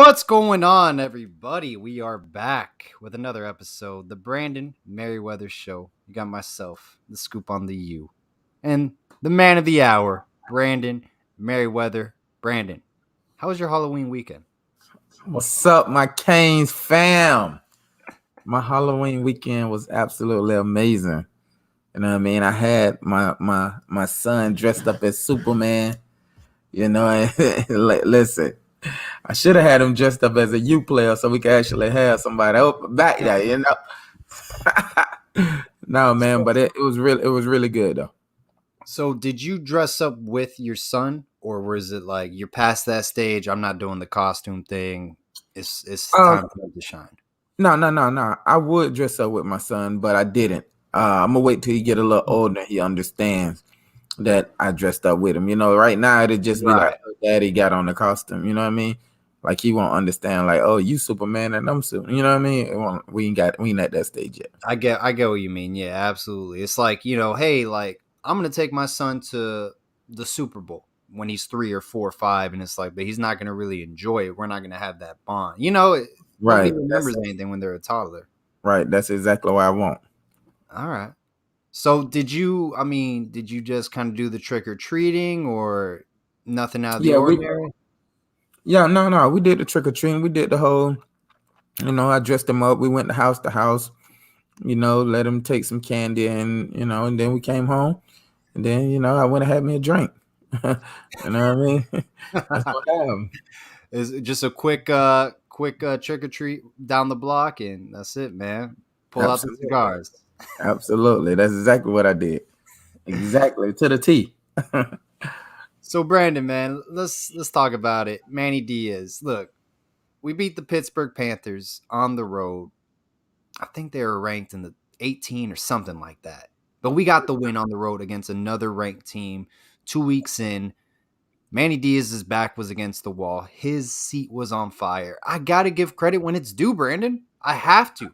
What's going on, everybody? We are back with another episode, the Brandon Merriweather Show. You got myself, the scoop on the U, and the man of the hour, Brandon Merriweather. Brandon, how was your Halloween weekend? What's up, my Canes fam? My Halloween weekend was absolutely amazing. You know what I mean? I had my son dressed up as Superman. You know, and listen, I should have had him dressed up as a U player so we could actually have somebody else back there. You know, no man, but it was really good though. So, did you dress up with your son, or was it like you're past that stage? I'm not doing the costume thing. It's time for him to shine. No. I would dress up with my son, but I didn't. I'm gonna wait till he get a little older. He understands that I dressed up with him. You know, right now it'd just be like, oh, Daddy got on the costume. You know what I mean? Like he won't understand. Like, oh, you Superman and I'm Superman. You know what I mean? We ain't at that stage yet. I get what you mean. Yeah, absolutely. It's like, hey, like I'm gonna take my son to the Super Bowl when he's 3 or 4 or 5, and it's like, but he's not gonna really enjoy it. We're not gonna have that bond. Right. Nobody remembers anything when they're a toddler. Right. That's exactly what I want. All right. So did you just kind of do the trick or treating or nothing out of the ordinary? No. We did the trick or treating. We did the whole, I dressed him up. We went house to house, let him take some candy and then we came home and then, I went and had me a drink. You know what I mean? That's what happened. Is just a quick trick or treat down the block and that's it, man. Pull out the cigars. Absolutely. That's exactly what I did. Exactly. To the T. So Brandon, man, let's talk about it. Manny Diaz. Look, we beat the Pittsburgh Panthers on the road. I think they were ranked in the 18 or something like that. But we got the win on the road against another ranked team 2 weeks in. Manny Diaz's back was against the wall. His seat was on fire. I got to give credit when it's due, Brandon. I have to.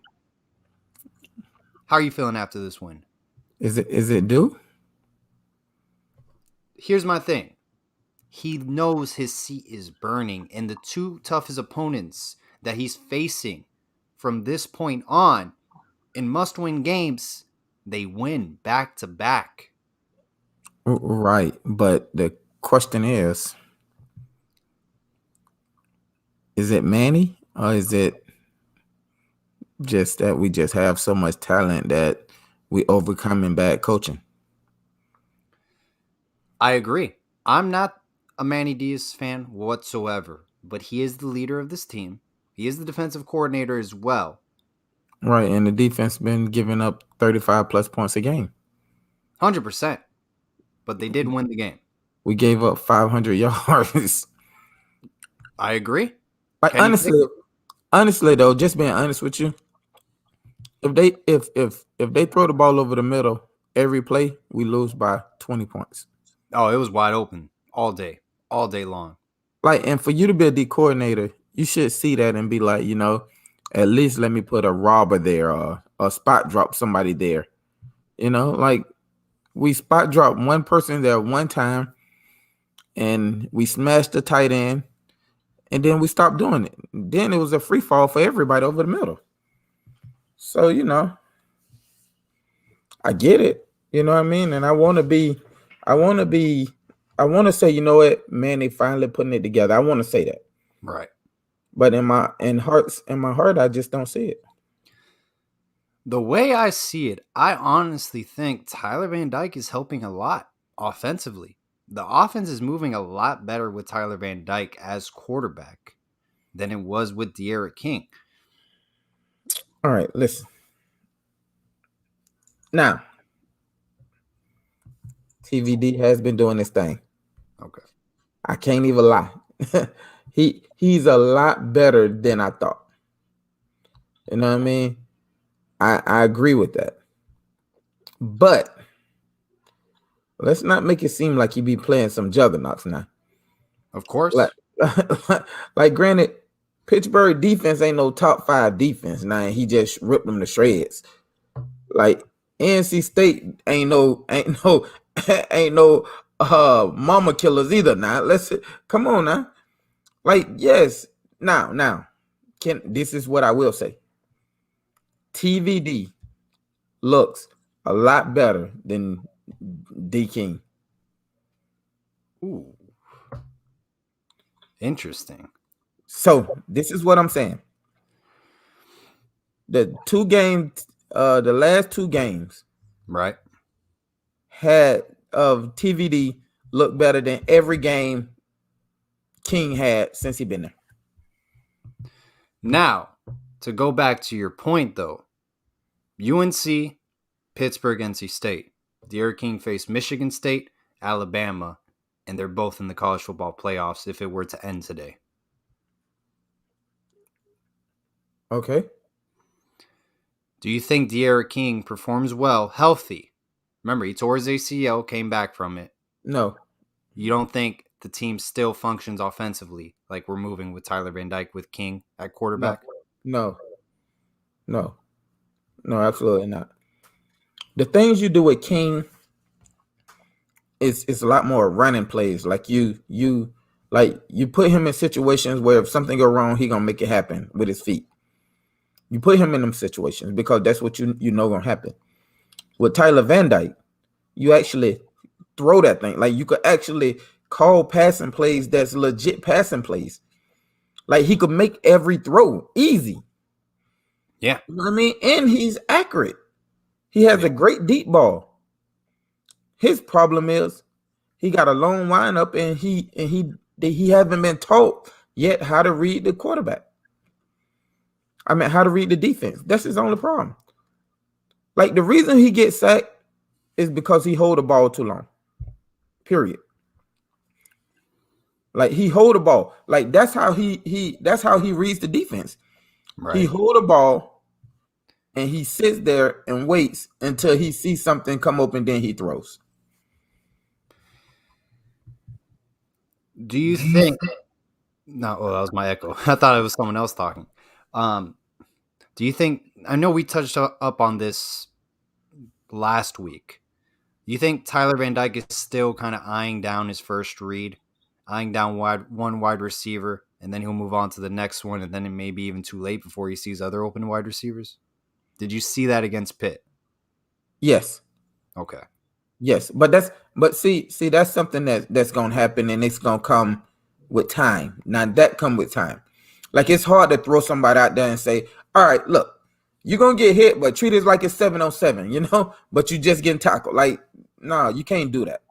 How are you feeling after this win? Is it due? Here's my thing. He knows his seat is burning, and the two toughest opponents that he's facing from this point on in must-win games, they win back to back. Right, but the question is it Manny or is it just that we just have so much talent that we overcoming bad coaching? I agree. I'm not a Manny Diaz fan whatsoever, but he is the leader of this team. He is the defensive coordinator as well. Right, and the defense been giving up 35 plus points a game. 100%. But they did win the game. We gave up 500 yards. I agree. Like honestly though, just being honest with you, if they throw the ball over the middle every play, we lose by 20 points. Oh, it was wide open all day long. Like, and for you to be a D coordinator, you should see that and be like, at least let me put a robber there or a spot drop somebody there. Like we spot dropped one person there one time and we smashed the tight end and then we stopped doing it. Then it was a free fall for everybody over the middle. So, I get it. You know what I mean? And I want to say, you know what, man, they finally putting it together. I want to say that. Right. But in my heart, I just don't see it. The way I see it, I honestly think Tyler Van Dyke is helping a lot offensively. The offense is moving a lot better with Tyler Van Dyke as quarterback than it was with De'Ara King. All right, listen. Now, TVD has been doing this thing. Okay. I can't even lie. He's a lot better than I thought. You know what I mean? I agree with that. But let's not make it seem like he be playing some juggernauts now. Of course. Like granted, Pittsburgh defense ain't no top 5 defense. Now he just ripped them to shreds. Like NC State ain't no mama killers either. Now come on now. Like, yes, Now, this is what I will say. TVD looks a lot better than D King. Ooh, interesting. So this is what I'm saying. The last two games Right. had of TVD look better than every game King had since he been there. Now, to go back to your point, though, UNC, Pittsburgh, NC State. The King faced Michigan State, Alabama, and they're both in the college football playoffs if it were to end today. Okay. Do you think De'Ara King performs well, healthy? Remember, he tore his ACL, came back from it. No. You don't think the team still functions offensively like we're moving with Tyler Van Dyke with King at quarterback? No. No. No, absolutely not. The things you do with King is a lot more running plays. Like you put him in situations where if something go wrong, he gonna make it happen with his feet. You put him in them situations because that's what you know gonna happen. With Tyler Van Dyke, you actually throw that thing. Like you could actually call passing plays that's legit passing plays. Like he could make every throw easy. Yeah. You know what I mean? And he's accurate. He has a great deep ball. His problem is he got a long windup and he haven't been taught yet how to read the quarterback. I mean, how to read the defense. That's his only problem. Like the reason he gets sacked is because he hold the ball too long. Period. Like he hold the ball. Like that's how he reads the defense. Right. He hold the ball and he sits there and waits until he sees something come up and then he throws. Do you think? No, well, that was my echo. I thought it was someone else talking. Do you think? I know we touched up on this last week. Do you think Tyler Van Dyke is still kind of eyeing down his first read, eyeing down one wide receiver, and then he'll move on to the next one, and then it may be even too late before he sees other open wide receivers? Did you see that against Pitt? Yes. Okay. Yes, but see that's something that's gonna happen and it's gonna come with time. Now that come with time. Like it's hard to throw somebody out there and say, all right, look, you're gonna get hit, but treat it like it's 7-on-7, you know, but you just getting tackled. Like, no, you can't do that.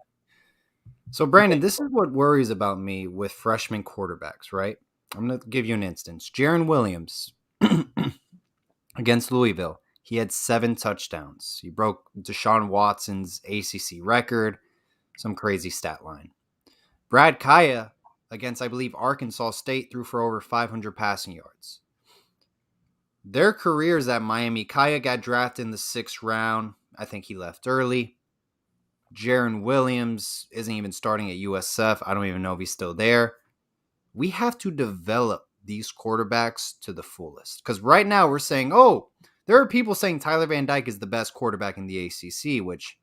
So, Brandon, this is what worries about me with freshman quarterbacks, right? I'm going to give you an instance. Jaron Williams against Louisville, he had 7 touchdowns. He broke Deshaun Watson's ACC record, some crazy stat line. Brad Kaya against, I believe, Arkansas State threw for over 500 passing yards. Their careers at Miami, Kaya got drafted in the 6th round. I think he left early. Jaron Williams isn't even starting at USF. I don't even know if he's still there. We have to develop these quarterbacks to the fullest. Because right now we're saying, oh, there are people saying Tyler Van Dyke is the best quarterback in the ACC, which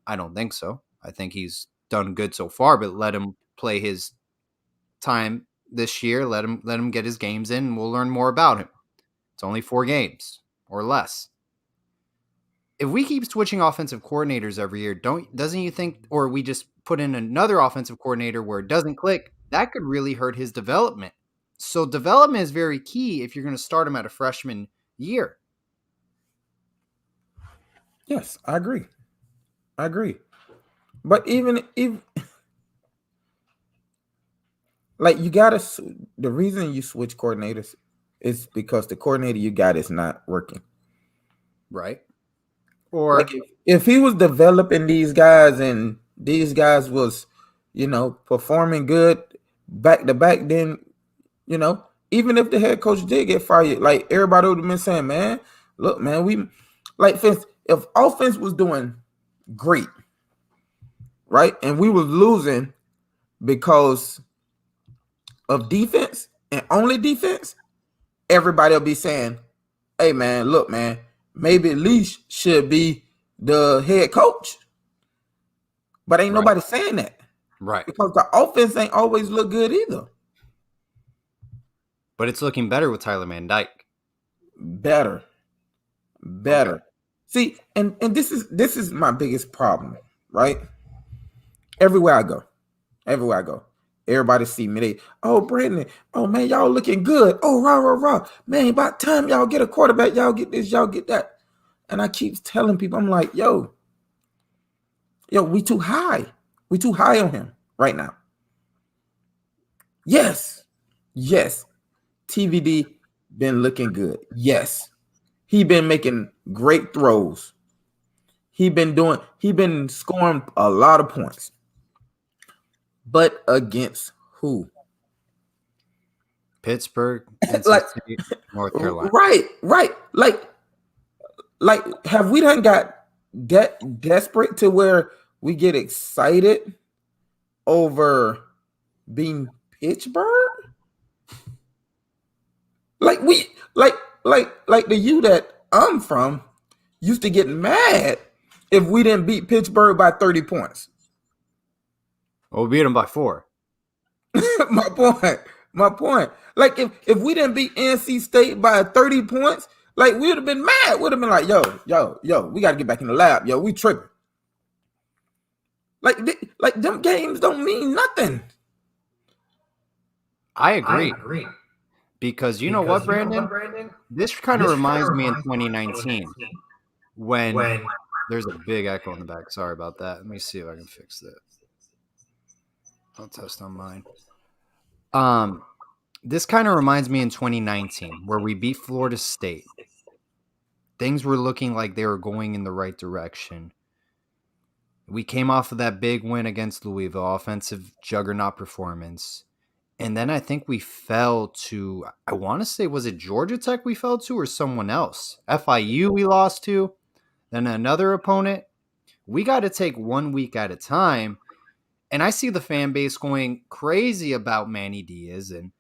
I don't think so. I think he's done good so far, but let him play his time this year. Let him get his games in, and we'll learn more about him. It's only 4 games or less. If we keep switching offensive coordinators every year, doesn't you think, or we just put in another offensive coordinator where it doesn't click, that could really hurt his development. So development is very key if you're going to start him at a freshman year. Yes, I agree. But even if like you gotta, the reason you switch coordinators is because the coordinator you got is not working. Right. Or like if he was developing these guys and these guys was, performing good back to back, then, even if the head coach did get fired, like everybody would have been saying, man, look, man, we like if offense was doing great, right, and we was losing because of defense and only defense, everybody will be saying, hey, man, look, man, maybe Leash should be the head coach. But ain't nobody saying that. Right. Because the offense ain't always look good either. But it's looking better with Tyler Van Dyke. Better, Okay. better. See, and this is my biggest problem, right? Everywhere I go, everywhere I go, everybody see me. They, oh, Brandon, oh man, y'all looking good. Oh, rah rah rah, man. About time y'all get a quarterback, y'all get this, y'all get that. And I keep telling people, I'm like, yo, we too high. We too high on him right now. Yes, yes. TVD been looking good. Yes, he been making great throws. He been scoring a lot of points. But against who? Pittsburgh, NC Like State, North Carolina. right. Like have we done got desperate to where we get excited over being Pittsburgh? Like we like the you that I'm from used to get mad if we didn't beat Pittsburgh by 30 points. Well, we beat them by 4. my point. My point. Like if we didn't beat NC State by 30 points, like we would have been mad. Would have been like, yo, we gotta get back in the lab. Yo, we tripping. Like them games don't mean nothing. I agree. Because you know what, Brandon? This kind of reminds me in 2019 when there's a big echo in the back. Sorry about that. Let me see if I can fix that. I'll test on mine. This kind of reminds me in 2019 where we beat Florida State. Things were looking like they were going in the right direction. We came off of that big win against Louisville, offensive juggernaut performance. And then I think we fell to, I want to say, was it Georgia Tech we fell to or someone else? FIU we lost to, then another opponent. We got to take 1 week at a time. And I see the fan base going crazy about Manny Diaz and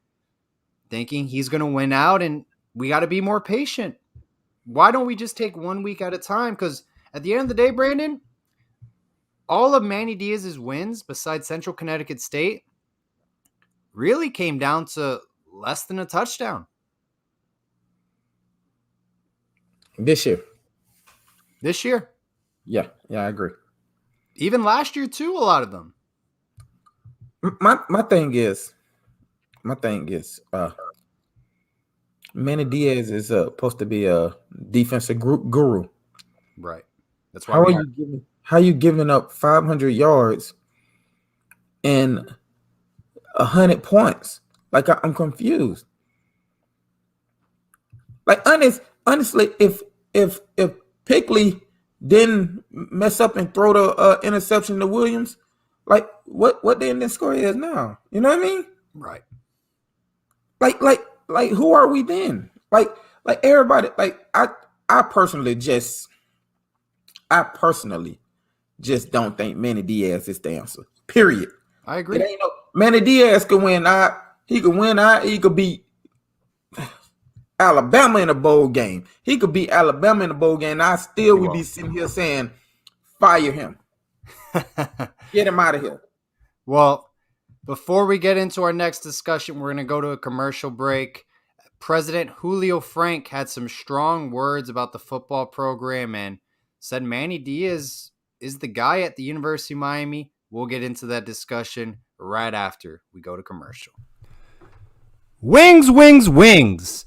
thinking he's going to win out, and we got to be more patient. Why don't we just take 1 week at a time? Because at the end of the day, Brandon, all of Manny Diaz's wins, besides Central Connecticut State, really came down to less than a touchdown. This year. This year. Yeah, I agree. Even last year, too, a lot of them. My thing is, Manny Diaz is supposed to be a defensive guru. Right. That's why how are you giving up 500 yards and 100 points? Like I'm confused. Like honestly, if Pickley didn't mess up and throw the interception to Williams, like what the ending score is now? You know what I mean? Right. Like who are we then? Like everybody. Like I personally just don't think Manny Diaz is the answer. Period. I agree. It ain't no Manny Diaz can win out. He could win out. He could beat Alabama in a bowl game. He could beat Alabama in a bowl game. I still would be sitting here saying, fire him. Get him out of here. Well, before we get into our next discussion, we're going to go to a commercial break. President Julio Frank had some strong words about the football program and said Manny Diaz is the guy at the University of Miami. We'll get into that discussion right after we go to commercial. Wings, wings, wings.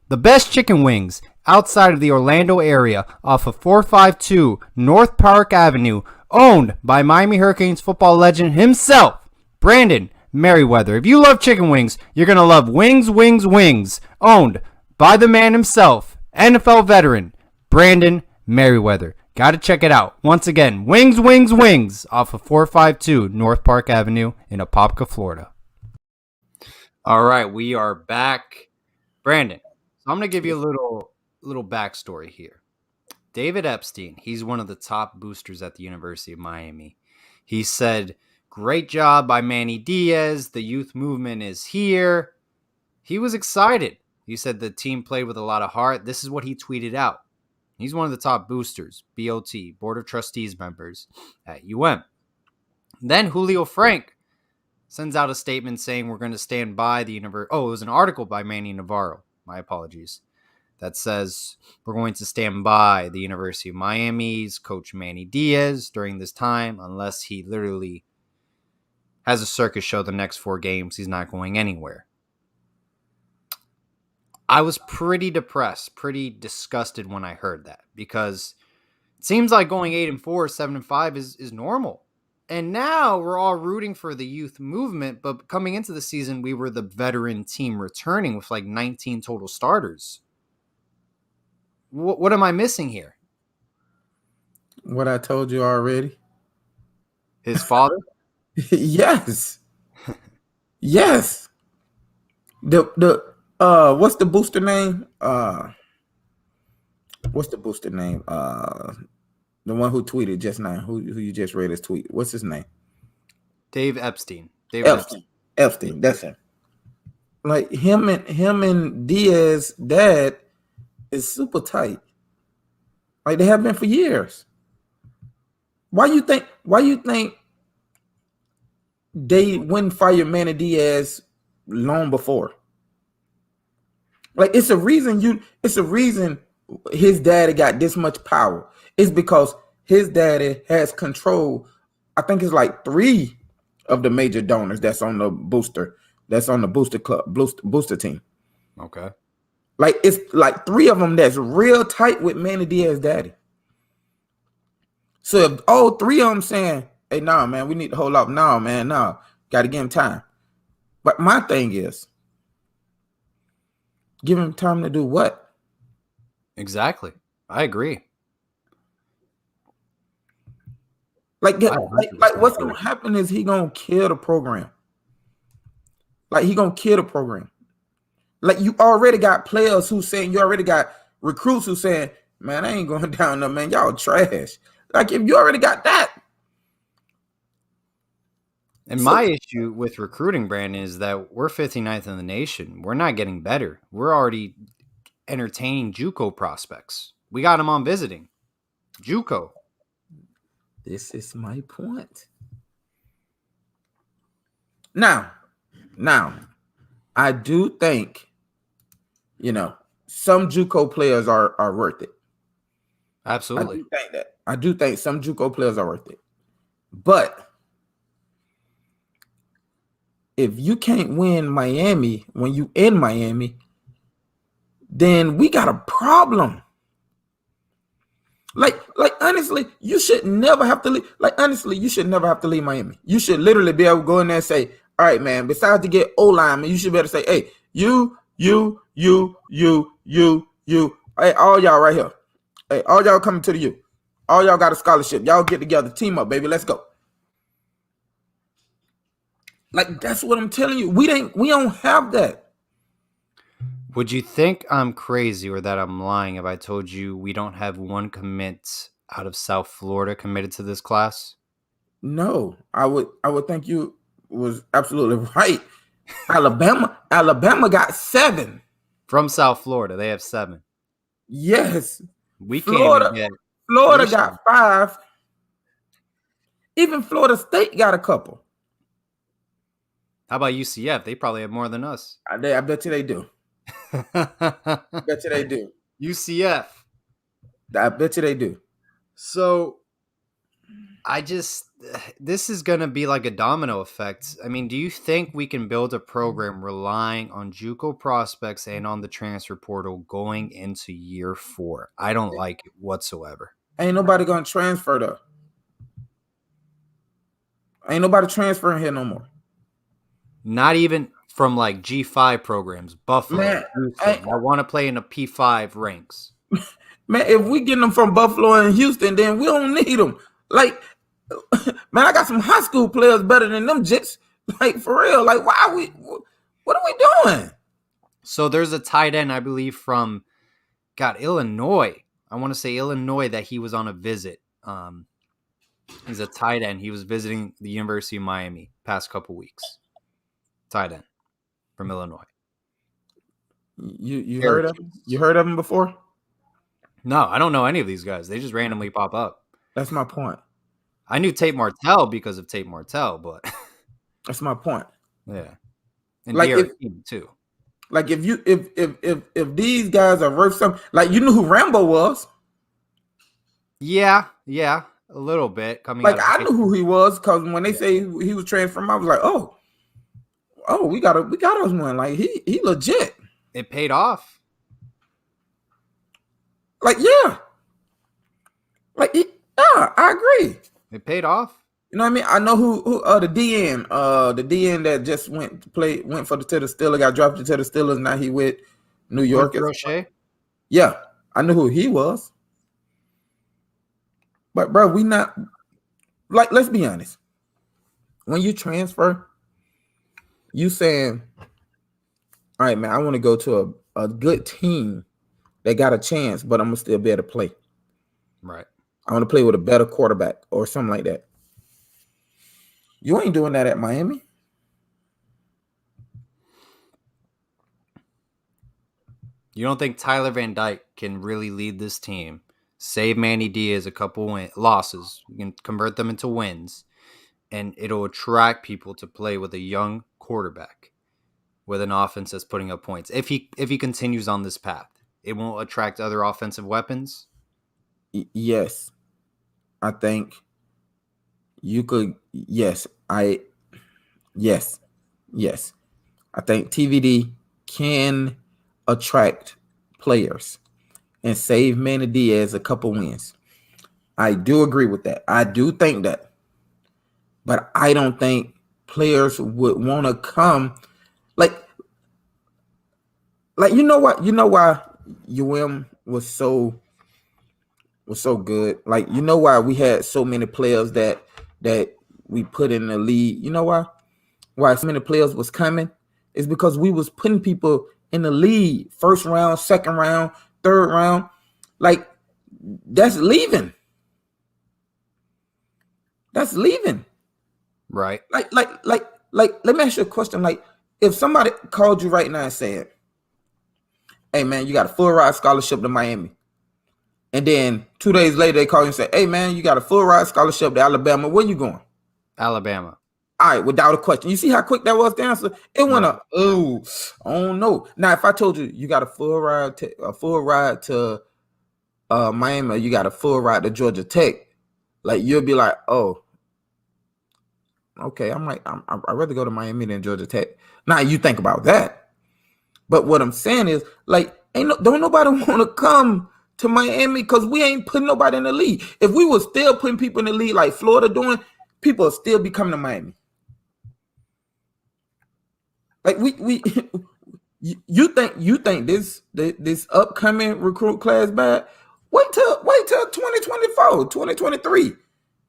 The best chicken wings outside of the Orlando area off of 452 North Park Avenue, owned by Miami Hurricanes football legend himself, Brandon Merriweather. If you love chicken wings, you're going to love Wings, Wings, Wings, owned by the man himself, NFL veteran, Brandon Merriweather. Got to check it out. Once again, Wings, Wings, Wings off of 452 North Park Avenue in Apopka, Florida. All right, we are back. Brandon, so I'm going to give you a little backstory here. David Epstein, he's one of the top boosters at the University of Miami. He said, great job by Manny Diaz. The youth movement is here. He was excited. He said the team played with a lot of heart. This is what he tweeted out. He's one of the top boosters, BOT, Board of Trustees members at UM. Then Julio Frank sends out a statement saying we're going to stand by the university. Oh, it was an article by Manny Navarro. My apologies. That says we're going to stand by the University of Miami's coach Manny Diaz during this time, unless he literally has a circus show the next 4 games. He's not going anywhere. I was pretty depressed, pretty disgusted when I heard that, because it seems like going 8-4, 7-5 is normal. And now we're all rooting for the youth movement, but coming into the season, we were the veteran team returning with like 19 total starters. What am I missing here? What I told you already. His father? Yes. Yes. What's the booster name? What's the booster name? The one who tweeted just now, who you just read his tweet. What's his name? Dave Epstein. Epstein. That's him. Like him and Diaz dad is super tight. Like they have been for years. Why you think they wouldn't fire Manny Diaz long before? Like it's a reason his daddy got this much power. It's because his daddy has control. I think it's like 3 of the major donors that's on the booster club, booster team. Okay. Like it's like 3 of them that's real tight with Manny Diaz daddy. So if all 3 of them saying, hey, nah, man, we need to hold up. No, man, no. Got to give him time. But my thing is, give him time to do what? Exactly. I agree. Like what's going to happen is he going to kill the program. Like he going to kill the program. Like you already got players who saying, you already got recruits who saying, man, I ain't going down there, man. Y'all trash. Like if you already got that. And my issue with recruiting, Brandon, is that we're 59th in the nation. We're not getting better. We're already entertaining JUCO prospects. We got them on visiting. JUCO. This is my point. Now, I do think, some JUCO players are worth it. Absolutely. I do think that. I do think some JUCO players are worth it. But if you can't win Miami when you in Miami, then we got a problem. Like honestly, you should never have to leave. Like honestly, you should never have to leave Miami. You should literally be able to go in there and say, all right, man, besides to get O-line, you should be able to say, hey, you, hey, all y'all right here. Hey, all y'all coming to the U. All y'all got a scholarship. Y'all get together, team up, baby. Let's go. Like that's what I'm telling you. We don't have that. Would you think I'm crazy or that I'm lying if I told you we don't have one commit out of South Florida committed to this class? No, I would think you was absolutely right. Alabama got 7 from South Florida. They have 7. Yes, we Florida, can't even get. Florida got 5. Even Florida State got a couple. How about UCF? They probably have more than us. I bet you they do. I bet you they do. UCF. I bet you they do. So this is going to be like a domino effect. I mean, do you think we can build a program relying on JUCO prospects and on the transfer portal going into year 4? I don't like it whatsoever. Ain't nobody going to transfer though. Ain't nobody transferring here no more. Not even from like G5 programs. Buffalo. Man, I want to play in a P5 ranks. Man, if we get them from Buffalo and Houston, then we don't need them. Like, man, I got some high school players better than them Jets. Like, for real. Like, what are we doing? So there's a tight end, I believe, from, Illinois. I want to say Illinois that he was on a visit. He's a tight end. He was visiting the University of Miami past couple weeks. Tight end from Illinois. You heard of him? You heard of him before? No, I don't know any of these guys. They just randomly pop up. That's my point. I knew Tate Martell because of Tate Martell, but That's my point. Yeah, and Like if Derek King too. like if you if these guys are worth something, like you knew who Rambo was. Yeah, a little bit coming Like out of I high knew who school. he was because when they Yeah. say he was transferred, I was like, oh, we got us one. Like he legit. It paid off. Like yeah, like yeah, I agree. It paid off. You know what I mean? I know who the DN that just went to play went for to the Steelers, got drafted to the Steelers. Now he with New York. Quincy Roche. Yeah, I knew who he was. But bro, we not like let's be honest. When you transfer, you saying, all right, man, I want to go to a good team that got a chance, but I'm gonna still be able to play. Right. I want to play with a better quarterback or something like that. You ain't doing that at Miami. You don't think Tyler Van Dyke can really lead this team, save Manny Diaz a couple losses, you can convert them into wins, and it'll attract people to play with a young quarterback with an offense that's putting up points. If he continues on this path, it won't attract other offensive weapons. Yes, I think you could. Yes, yes, yes. I think TVD can attract players and save Manny Diaz a couple wins. I do agree with that. I do think that. But I don't think players would want to come like you know what? You know why UM was so good? Like you know why we had so many players that we put in the league. You know why? Why so many players was coming is because we was putting people in the league first round, second round, third round. Like that's leaving. That's leaving. Right. Like let me ask you a question. Like if somebody called you right now and said, hey man, you got a full ride scholarship to Miami. And then 2 days later they call you and say, hey man, you got a full ride scholarship to Alabama. Where you going? Alabama. All right, without a question. You see how quick that was to answer? It went Right. up. Oh, I don't know. Now, if I told you you got a full ride to Miami, you got a full ride to Georgia Tech, like you'll be like, oh, okay, I'd rather go to Miami than Georgia Tech. Now you think about that. But what I'm saying is, like, don't nobody want to come to Miami because we ain't putting nobody in the league. If we were still putting people in the league like Florida doing, people would still be coming to Miami. Like we you think this upcoming recruit class bad? Wait till 2024, 2023.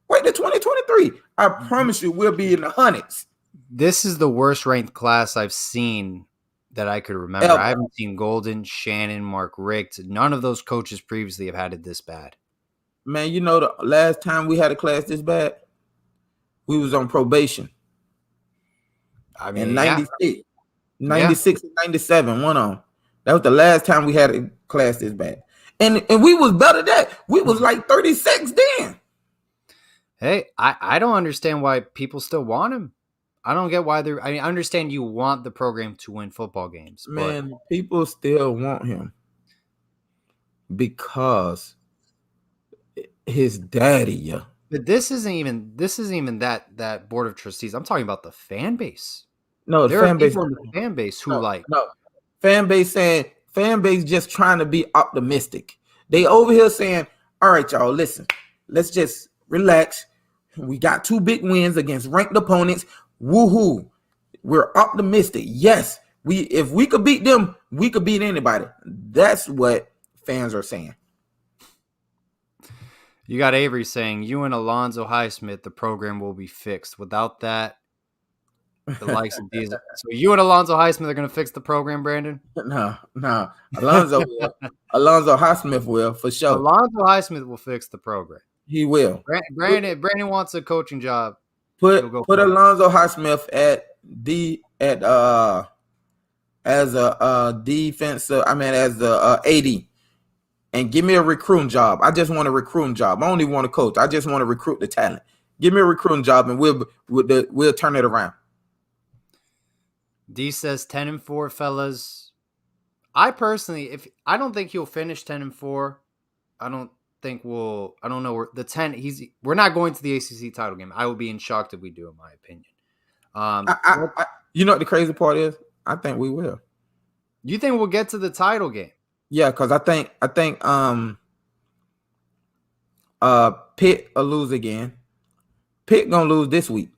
Wait till 2023. I promise you we'll be in the hundreds. This is the worst ranked class I've seen that I could remember. Ever. I haven't seen Golden, Shannon, Mark Richt. None of those coaches previously have had it this bad. Man, you know the last time we had a class this bad, we was on probation. I In mean, yeah. 96. 96 and 97, one on. That was the last time we had a class this bad. And we was better than that. We was like 36 then. Hey, I don't understand why people still want him. I don't get why they're. I understand you want the program to win football games, Man, people still want him because his daddy, yeah. but this isn't even that board of trustees. I'm talking about the fan base. No, the There are fan base. people in the fan base who like. No. Fan base just trying to be optimistic. They over here saying, all right, y'all, listen, let's just relax. We got 2 big wins against ranked opponents. Woohoo. We're optimistic. Yes, if we could beat them, we could beat anybody. That's what fans are saying. You got Avery saying, you and Alonzo Highsmith, the program will be fixed. Without that, the likes of Diaz. So you and Alonzo Highsmith are going to fix the program, Brandon? No. Alonzo will. Alonzo Highsmith will, for sure. Alonzo Highsmith will fix the program. He will. Brandon wants a coaching job. Put Alonzo Highsmith as a defensive. I mean, as a AD, and give me a recruiting job. I just want a recruiting job. I don't even want to coach. I just want to recruit the talent. Give me a recruiting job, and we'll turn it around. D says 10-4, fellas. I personally, if I don't think he'll finish 10-4. I don't think we'll. I don't know where the 10. We're not going to the ACC title game. I will be in shock if we do, in my opinion. You know what the crazy part is? I think we will. You think we'll get to the title game? Yeah, because I think Pitt will lose again. Pitt gonna lose this week.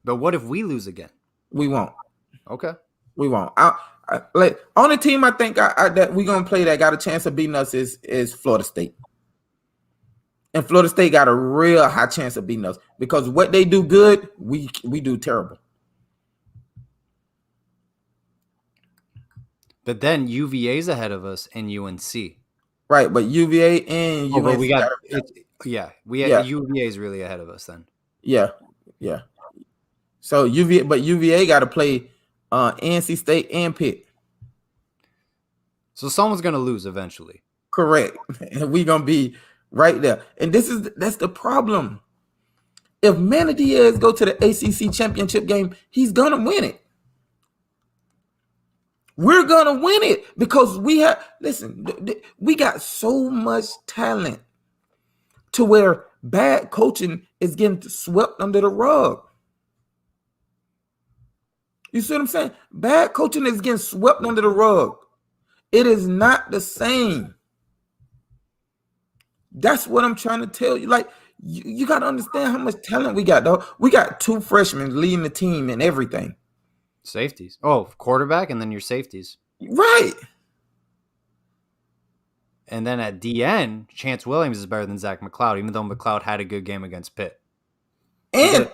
But what if we lose again? We won't. Okay. We won't. Like only team I think that we gonna play that got a chance of beating us is Florida State. And Florida State got a real high chance of beating us because what they do good, we do terrible. But then UVA's ahead of us and UNC. Right, but UVA and UNC we got it. Yeah, UVA is really ahead of us then. Yeah. So UVA got to play NC State and Pitt. So someone's gonna lose eventually. Correct, and we gonna be right there. And that's the problem. If Manny Diaz go to the ACC championship game, he's gonna win it. We're gonna win it because we got so much talent to where bad coaching is getting swept under the rug. You see what I'm saying? Bad coaching is getting swept under the rug. It is not the same. That's what I'm trying to tell you. Like, you got to understand how much talent we got, though. We got 2 freshmen leading the team and everything. Safeties. Oh, quarterback and then your safeties. Right. And then at DN, Chance Williams is better than Zach McLeod, even though McLeod had a good game against Pitt. And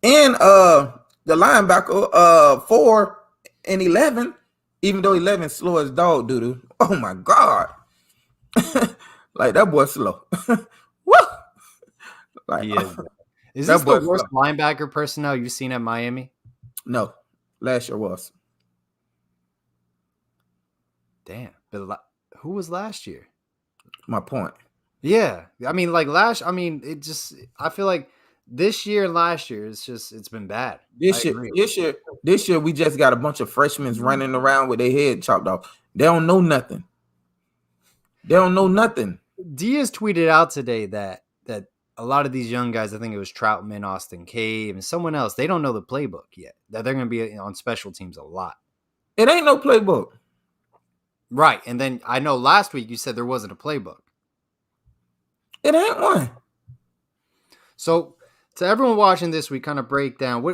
the linebacker 4 and 11, even though 11 is slow as dog doo-doo. Oh my God. Like that boy slow. Woo! Like, he is this the worst linebacker personnel you've seen at Miami? No. Last year was. Damn. But who was last year? My point. Yeah. I mean, I feel like this year and last year, it's been bad. This year, we just got a bunch of freshmen running around with their head chopped off. They don't know nothing. Diaz tweeted out today that a lot of these young guys, I think it was Troutman, Austin Cave, and someone else, they don't know the playbook yet. That they're going to be on special teams a lot. It ain't no playbook. Right. And then I know last week you said there wasn't a playbook. It ain't one. So to everyone watching this, we kind of break down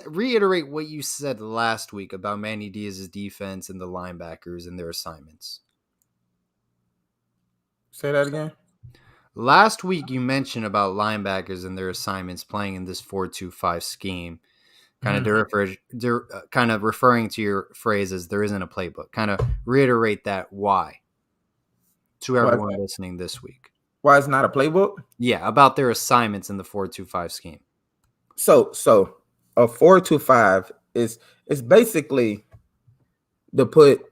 reiterate what you said last week about Manny Diaz's defense and the linebackers and their assignments. Say that again. Last week you mentioned about linebackers and their assignments playing in this 4-2-5 scheme, kind of referring to your phrase as there isn't a playbook. Kind of reiterate that why to everyone listening this week. Why it's not a playbook? Yeah, about their assignments in the 4-2-5 scheme. So a 4-2-5 is basically to put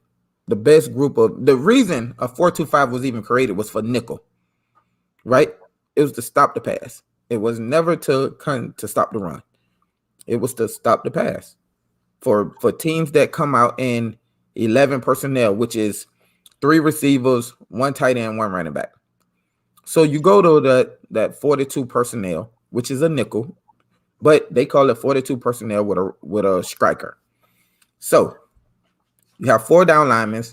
the best group of the reason a 4-2-5 was even created was for nickel, right? It was to stop the pass. It was never to stop the run. It was to stop the pass for teams that come out in 11 personnel, which is 3 receivers, 1 tight end, 1 running back. So you go to that 42 personnel, which is a nickel, but they call it 42 personnel with a striker. So you have 4 down linemen,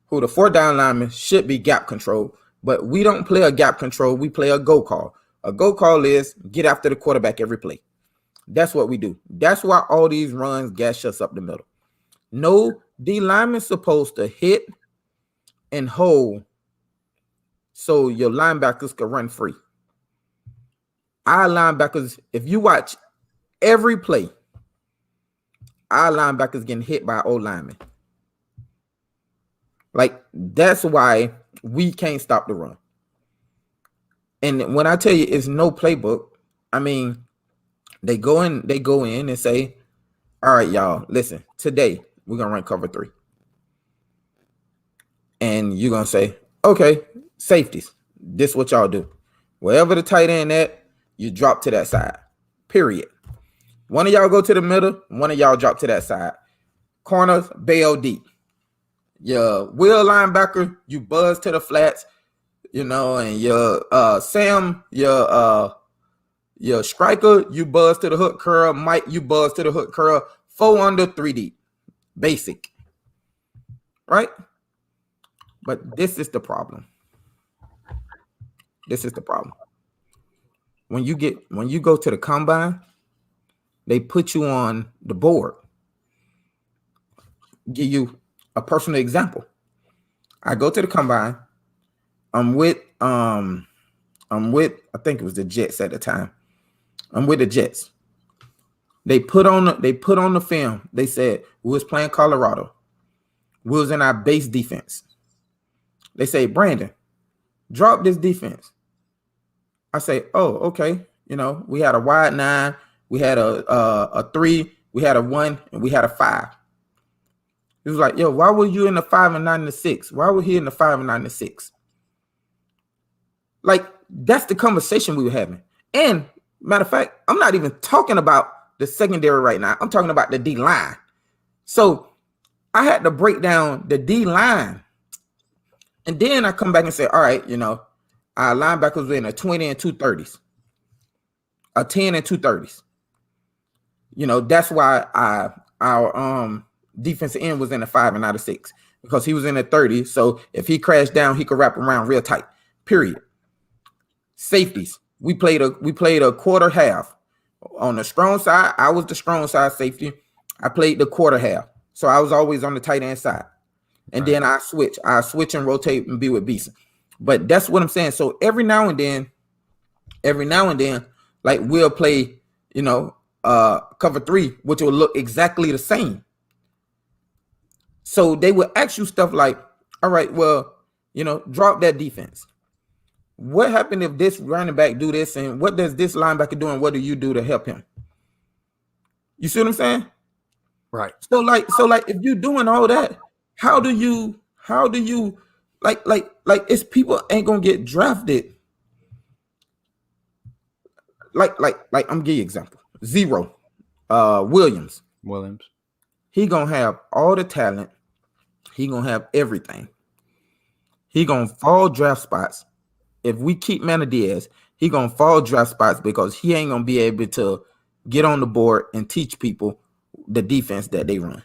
who the 4 down linemen should be gap control, but we don't play a gap control. We play a go call. A go call is get after the quarterback every play. That's what we do. That's why all these runs gash us up the middle. No D lineman's supposed to hit and hold so your linebackers can run free. Our linebackers, if you watch every play, our linebackers getting hit by old linemen. Like, that's why we can't stop the run. And when I tell you it's no playbook, I mean, they go in and say, all right, y'all, listen, today we're going to run cover 3. And you're going to say, okay, safeties, this is what y'all do. Wherever the tight end at, you drop to that side, period. One of y'all go to the middle, one of y'all drop to that side. Corners, bail deep. Your wheel linebacker, you buzz to the flats, and your Sam, your striker, you buzz to the hook curl. Mike, you buzz to the hook curl. 4 under, 3 deep. Basic. Right? But this is the problem. This is the problem. When you go to the combine, they put you on the board. Give you a personal example. I go to the combine. I'm with I think it was the Jets at the time. I'm with the Jets. They put on the film. They said we was playing Colorado. We was in our base defense. They say, Brandon, drop this defense. I say, oh, okay. We had a wide 9, we had a 3, we had a 1, and we had a 5. He was like, yo, why were you in the 5 and 9 and 6? Why were he in the 5 and 9 and 6? Like, that's the conversation we were having. And matter of fact, I'm not even talking about the secondary right now. I'm talking about the D line. So I had to break down the D line. And then I come back and say, all right, our linebackers were in a 20 and 230s, a 10 and 230s. That's why our defensive end was in a 5 and not a 6, because he was in a 30. So if he crashed down, he could wrap around real tight. Period. Safeties. We played a quarter half. On the strong side, I was the strong side safety. I played the quarter half. So I was always on the tight end side. And then I switch and rotate and be with Beeson. But that's what I'm saying. So every now and then, like we'll play, cover 3, which will look exactly the same. So they will ask you stuff like, all right, well, drop that defense. What happened if this running back do this, and what does this linebacker do, and what do you do to help him? You see what I'm saying? Right. So like if you're doing all that, how do you like it's people ain't gonna get drafted. Like I'm gonna give you an example. Zero. Williams. He gonna have all the talent. He gonna have everything. He gonna fall draft spots. If we keep Manny Diaz, he gonna fall draft spots because he ain't gonna be able to get on the board and teach people the defense that they run.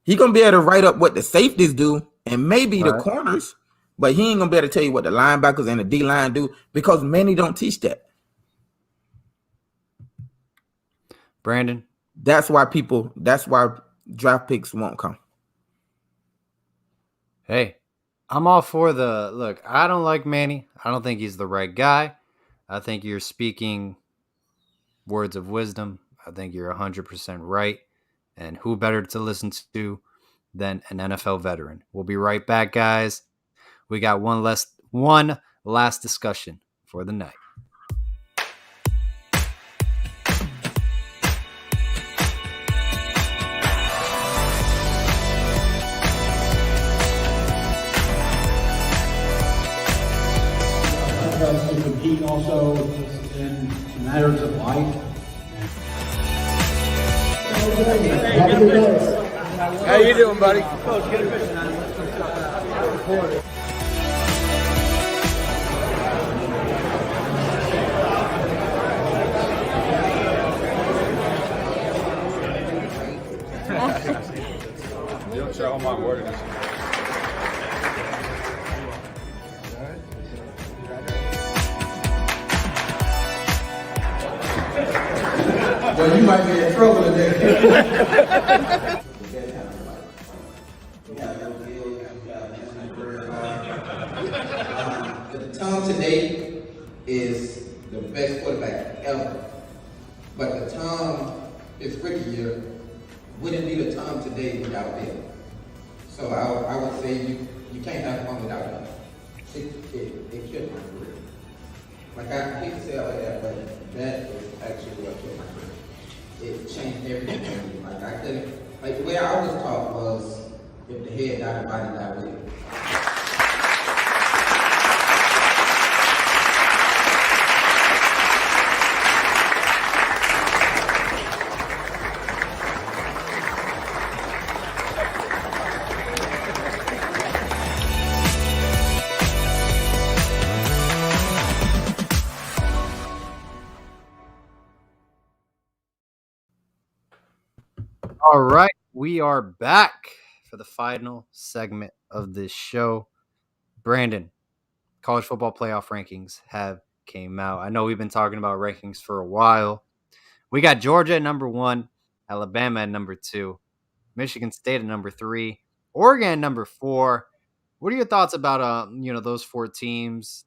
He gonna be able to write up what the safeties do and maybe the corners, but he ain't gonna be able to tell you what the linebackers and the D line do, because many don't teach that. Brandon, that's why draft picks won't come. Hey, I'm all for look, I don't like Manny. I don't think he's the right guy. I think you're speaking words of wisdom. I think you're 100% right. And who better to listen to than an NFL veteran? We'll be right back, guys. We got one last discussion for the night. To compete also in matters of life. How you doing, buddy? You don't show my word. Well, you might be in trouble today. Tom today is the best quarterback ever. But the Tom his rookie year wouldn't be the Tom today without him. So I would say you can't have fun without him. It killed my career. Like I hate to say it like that, but that is actually what killed my career. It changed everything for me. Like I couldn't, like the way I was taught was if the head died, the body died with it. All right, we are back for the final segment of this show. Brandon, college football playoff rankings have came out. I know we've been talking about rankings for a while. We got Georgia at number 1, Alabama at number 2, Michigan State at number 3, Oregon at number 4. What are your thoughts about those 4 teams?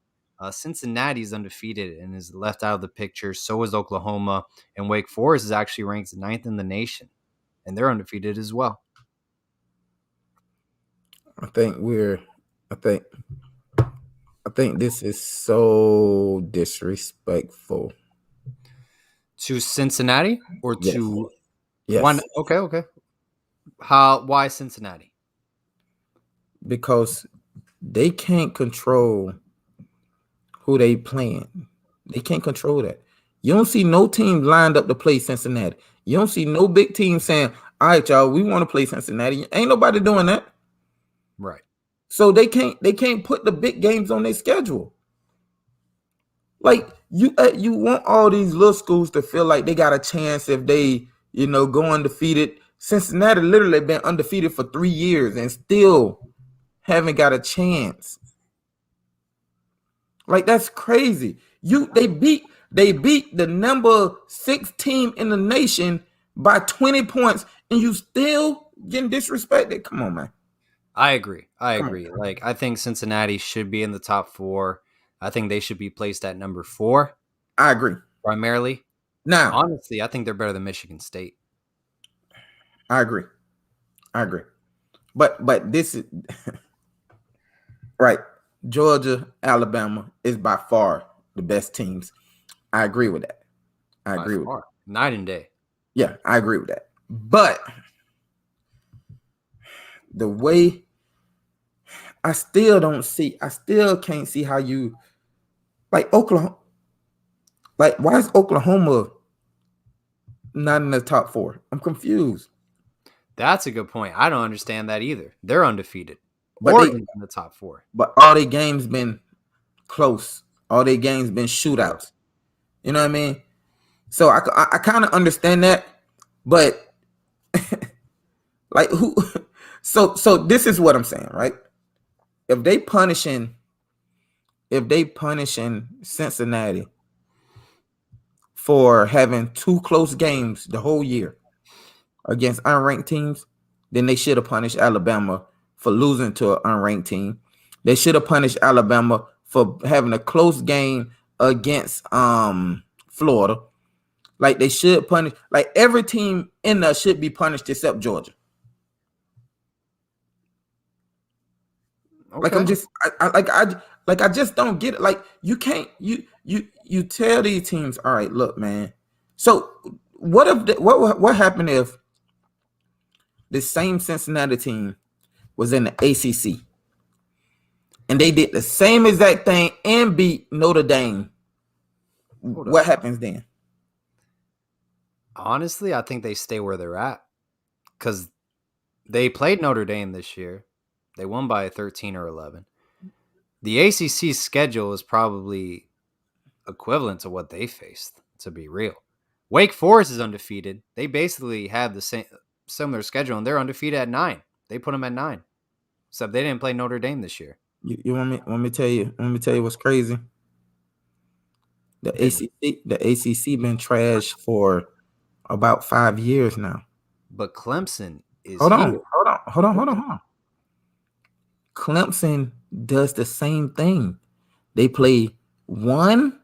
Cincinnati's undefeated and is left out of the picture. So is Oklahoma, and Wake Forest is actually ranked 9th in the nation, and they're undefeated as well. I think this is so disrespectful. To Cincinnati or Yes. to Yes. one? Okay. Why Cincinnati? Because they can't control who they playing. They can't control that. You don't see no team lined up to play Cincinnati. You don't see no big team saying, all right, y'all, we want to play Cincinnati. Ain't nobody doing that. Right. So they can't put the big games on their schedule. Like you want all these little schools to feel like they got a chance if they, go undefeated. Cincinnati literally been undefeated for 3 years and still haven't got a chance. Like that's crazy. They beat the number 6 team in the nation by 20 points, and you still getting disrespected. Come on, man. I agree. Come on. Like, I think Cincinnati should be in the top 4. I think they should be placed at number 4. I agree. Primarily. Now, honestly, I think they're better than Michigan State. I agree. But this is right. Georgia, Alabama is by far the best teams. I agree with that. I agree with that. Night and day. Yeah, I agree with that. But the way I still can't see how you like Oklahoma. Like, why is Oklahoma not in the top 4? I'm confused. That's a good point. I don't understand that either. They're undefeated. But Oregon's in the top 4. But all their games been close. All their games been shootouts. You know what I mean? So I kind of understand that, but like who? So this is what I'm saying, right? If they punishing Cincinnati for having 2 close games the whole year against unranked teams, then they should have punished Alabama for losing to an unranked team. They should have punished Alabama for having a close game against Florida. Like they should punish, like every team in there should be punished except Georgia. Okay. Like I just don't get it. Like you can't you tell these teams, all right, look, man. So what happened if the same Cincinnati team was in the ACC and they did the same exact thing and beat Notre Dame? What happens then? Honestly, I think they stay where they're at because they played Notre Dame this year. They won by 13 or 11. The ACC schedule is probably equivalent to what they faced, to be real. Wake Forest is undefeated. They basically have the similar schedule, and they're undefeated at 9. They put them at 9. Except they didn't play Notre Dame this year. You want me to tell you? Want me to tell you what's crazy? The ACC been trash for about 5 years now. But Clemson is hold on. Clemson does the same thing. They play one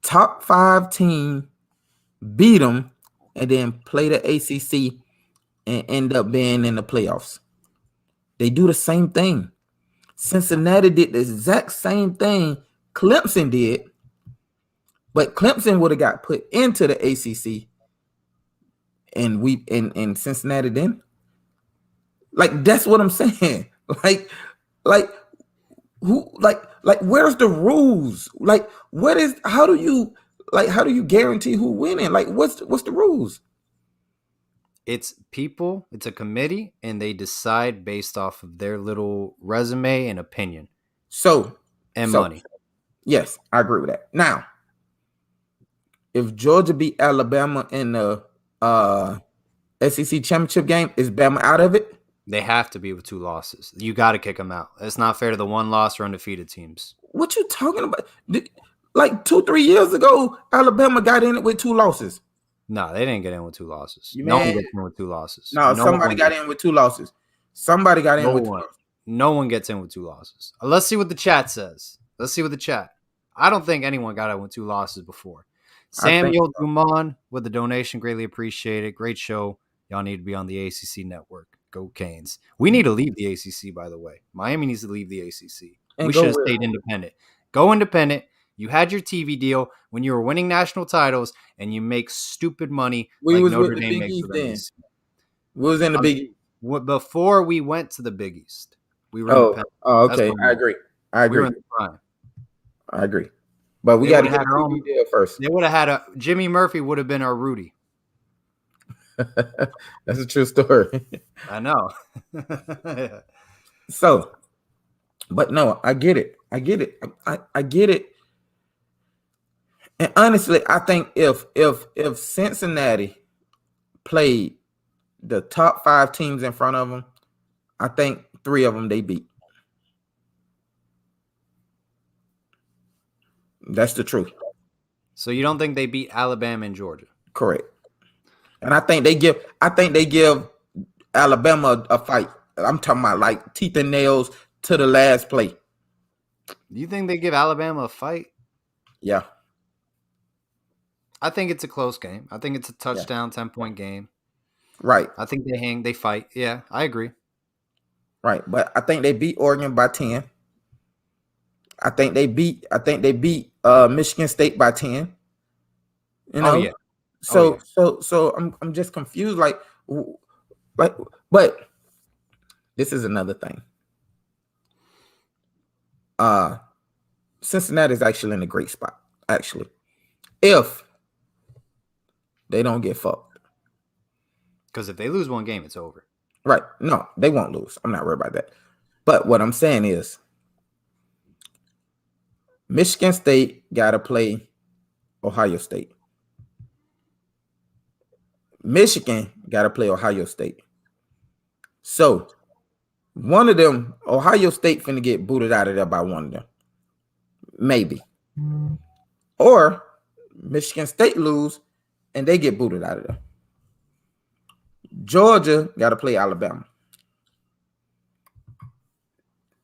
top 5 team, beat them, and then play the ACC and end up being in the playoffs. They do the same thing. Cincinnati did the exact same thing Clemson did, but Clemson would have got put into the ACC, and Cincinnati didn't. Like that's what I'm saying. Like who? Like where's the rules? Like how do you guarantee who winning? Like what's the rules? It's people, it's a committee, and they decide based off of their little resume and opinion. Money. Yes, I agree with that. Now, if Georgia beat Alabama in the SEC championship game? Is Bama out of it? They have to be with 2 losses. You got to kick them out. It's not fair to the 1-loss or undefeated teams. What you talking about? Like 2-3 years ago, Alabama got in it with 2 losses. No, they didn't get in with 2 losses. Man. No one gets in with 2 losses. No, somebody got in with 2 losses. Somebody got in with 2 losses. No one gets in with 2 losses. Let's see what the chat says. Let's see what the chat. I don't think anyone got in with 2 losses before. Samuel Dumont with the donation, greatly appreciated. Great show. Y'all need to be on the ACC network. Go Canes. We need to leave the ACC, by the way. Miami needs to leave the ACC. We should have stayed independent. Go independent. You had your TV deal when you were winning national titles, and you make stupid money like Notre Dame makes with NBC. We was in the Big East. Before we went to the Big East. We were independent. Oh, okay. I agree. We were in the prime. I agree. But we got to get our own deal first. They would have had Jimmy Murphy would have been our Rudy. That's a true story. I know. So, but no, I get it. I get it. I get it. And honestly, I think if Cincinnati played the top 5 teams in front of them, I think 3 of them they beat. That's the truth. So you don't think they beat Alabama and Georgia? Correct. And I think they give Alabama a fight. I'm talking about like teeth and nails to the last play. Do you think they give Alabama a fight? Yeah. I think it's a close game. I think it's a touchdown, 10-point game. Right. I think they fight. Yeah, I agree. Right. But I think they beat Oregon by 10. I think they beat Michigan State by 10. You know? Oh, yeah. So I'm just confused. But this is another thing. Cincinnati is actually in a great spot, actually. If they don't get fucked. Because if they lose one game, it's over. Right. No, they won't lose. I'm not worried about that. But what I'm saying is Michigan State got to play Ohio State. Michigan got to play Ohio State. So one of them, Ohio State finna get booted out of there by one of them. Maybe. Or Michigan State lose and they get booted out of there. Georgia got to play Alabama.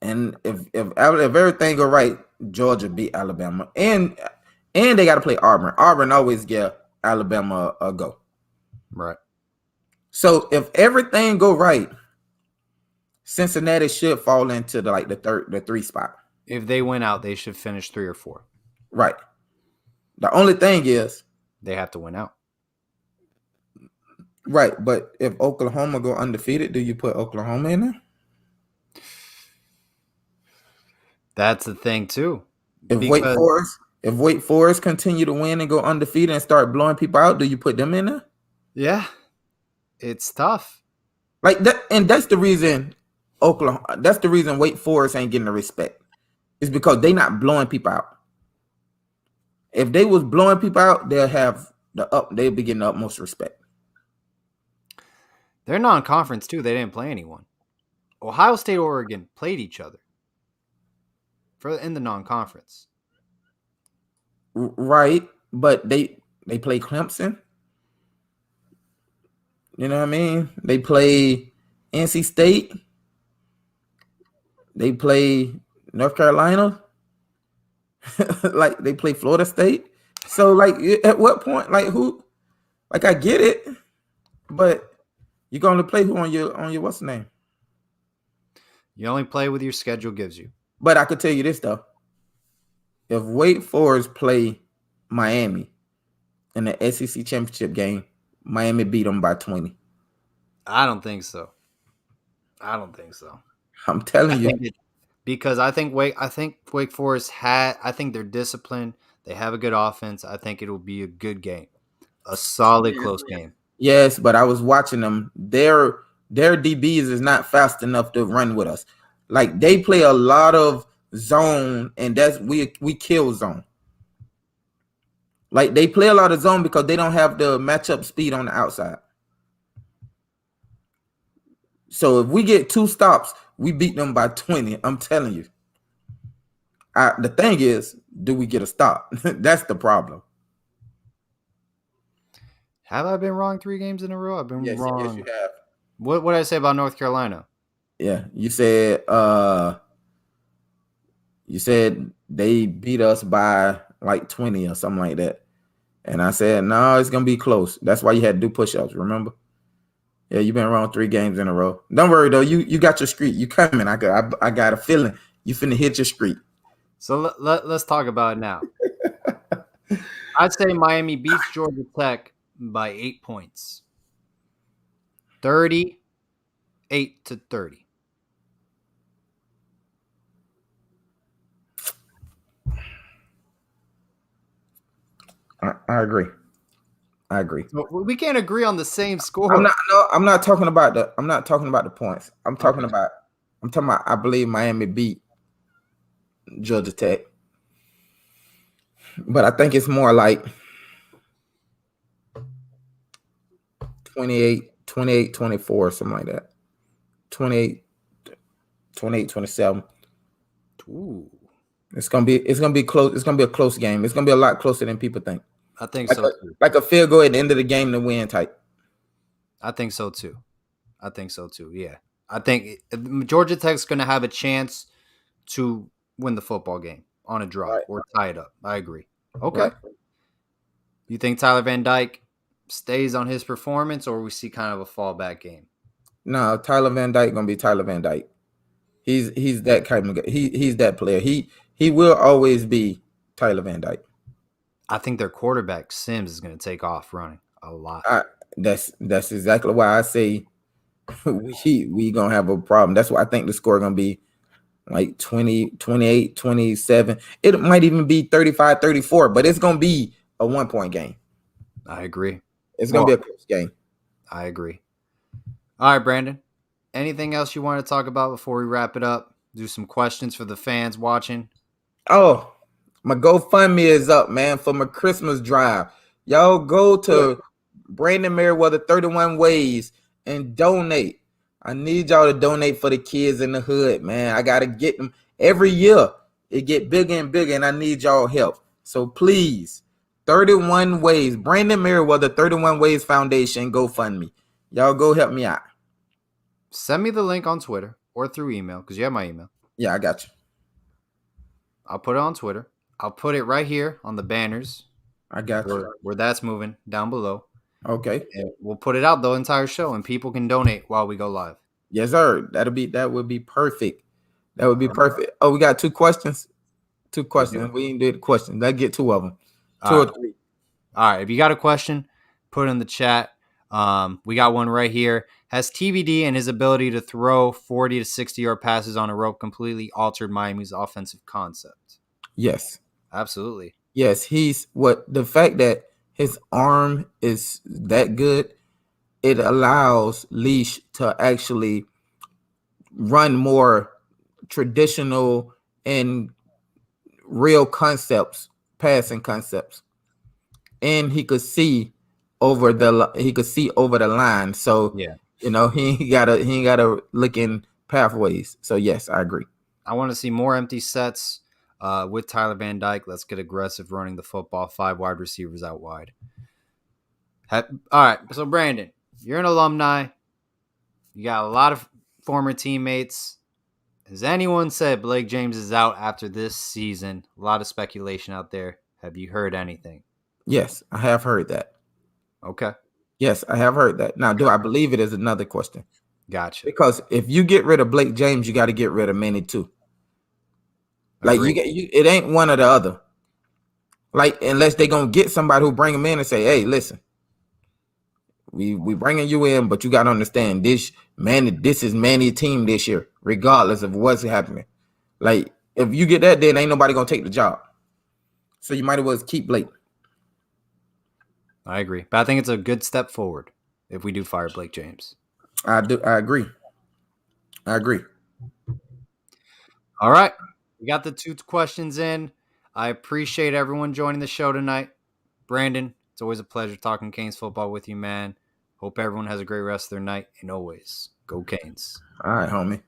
And if everything go right, Georgia beat Alabama. And they got to play Auburn. Auburn always give Alabama a go. Right. So if everything go right, Cincinnati should fall into the 3 spot. If they win out, they should finish 3 or 4. Right. The only thing is they have to win out. Right, but if Oklahoma go undefeated, do you put Oklahoma in there? That's the thing too. If Wake Forest continue to win and go undefeated and start blowing people out, do you put them in there? Yeah, it's tough. Like that, and that's the reason Oklahoma. That's the reason Wake Forest ain't getting the respect. It's because they not blowing people out. If they was blowing people out, they'll be getting the utmost respect. They're non-conference too. They didn't play anyone. Ohio State, Oregon played each other in the non-conference. Right, but they play Clemson. You know what I mean? They play NC State. They play North Carolina. Like they play Florida State. So like at what point, like who? Like I get it, but you're gonna play who on your what's the name? You only play with your schedule gives you. But I could tell you this though. If Wake Forest play Miami in the SEC championship game, Miami beat them by 20. I don't think so. I'm telling you. Because I think Wake Forest I think they're disciplined. They have a good offense. I think it'll be a good game. A solid close game. Yes, but I was watching them. Their DBs is not fast enough to run with us. Like they play a lot of zone, and that's we kill zone. Like they play a lot of zone because they don't have the matchup speed on the outside. So if we get 2 stops, we beat them by 20. I'm telling you. The thing is, do we get a stop? That's the problem. Have I been wrong 3 games in a row? I've been Yes, you wrong. have. What did I say about North Carolina? Yeah, you said they beat us by like 20 or something like that. And I said, no, it's gonna be close. That's why you had to do push-ups, remember? Yeah, you've been wrong 3 games in a row. Don't worry though, you got your streak. You coming. I got a feeling you finna hit your streak. So let's talk about it now. I'd say Miami beats Georgia Tech by 8 points. 38-30. I agree. I agree. We can't agree on the same score. I'm not talking about the points. I'm talking about I believe Miami beat Georgia Tech. But I think it's more like 28, 24, something like that. 28, 27. Ooh, It's gonna be close. It's gonna be a close game. It's gonna be a lot closer than people think. I think Like so too. like a field goal at the end of the game to win type. I think so too. Yeah. I think Georgia Tech's going to have a chance to win the football game on a drive Right. or tie it up. I agree. Okay. Right. You think Tyler Van Dyke stays on his performance, or we see kind of a fallback game? No, Tyler Van Dyke gonna be Tyler Van Dyke. He's that kind of guy. He's that player. He will always be Tyler Van Dyke. I think their quarterback Sims is going to take off running a lot. That's exactly why I say we gonna have a problem. That's why I think the score gonna be like 20, 28, 27. It might even be 35, 34, but it's gonna be a 1-point game. I agree. It's gonna be a close game. I agree. All right, Brandon. Anything else you want to talk about before we wrap it up? Do some questions for the fans watching. Oh, my GoFundMe is up, man, for my Christmas drive. Y'all go to Brandon Merriweather 31 Ways and donate. I need y'all to donate for the kids in the hood, man. I gotta get them every year. It get bigger and bigger, and I need y'all help. So please, 31 Ways, Brandon Merriweather 31 Ways Foundation, GoFundMe. Y'all go help me out. Send me the link on Twitter or through email because you have my email. Yeah, I got you. I'll put it on Twitter. I'll put it right here on the banners. I got you. Where that's moving down below. Okay. And we'll put it out the entire show, and people can donate while we go live. Yes, sir. That would be perfect. That would be perfect. Oh, we got 2 questions. 2 questions. We didn't do the questions. Let's get 2 of them. 2 or 3. All right. If you got a question, put it in the chat. We got one right here. Has TVD and his ability to throw 40 to 60-yard passes on a rope completely altered Miami's offensive concept? Yes. Absolutely. Yes, the fact that his arm is that good, it allows Leash to actually run more traditional and real concepts, passing concepts. And he could see over the line. So Yeah. he ain't gotta look in pathways. So yes, I agree. I want to see more empty sets with Tyler Van Dyke. Let's get aggressive running the football. 5 wide receivers out wide. All right. So, Brandon, you're an alumni. You got a lot of former teammates. Has anyone said Blake James is out after this season? A lot of speculation out there. Have you heard anything? Yes, I have heard that. Okay. Yes, I have heard that. Now, do I believe it is another question? Gotcha. Because if you get rid of Blake James, you got to get rid of Manny too. Like it ain't one or the other. Like unless they gonna get somebody who bring him in and say, "Hey, listen, we bringing you in, but you got to understand this is Manny's team this year, regardless of what's happening." Like if you get that, then ain't nobody gonna take the job. So you might as well keep Blake. I agree, but I think it's a good step forward if we do fire Blake James. I agree. All right. We got the 2 questions in. I appreciate everyone joining the show tonight. Brandon, it's always a pleasure talking Canes football with you, man. Hope everyone has a great rest of their night, and always go Canes. All right, homie.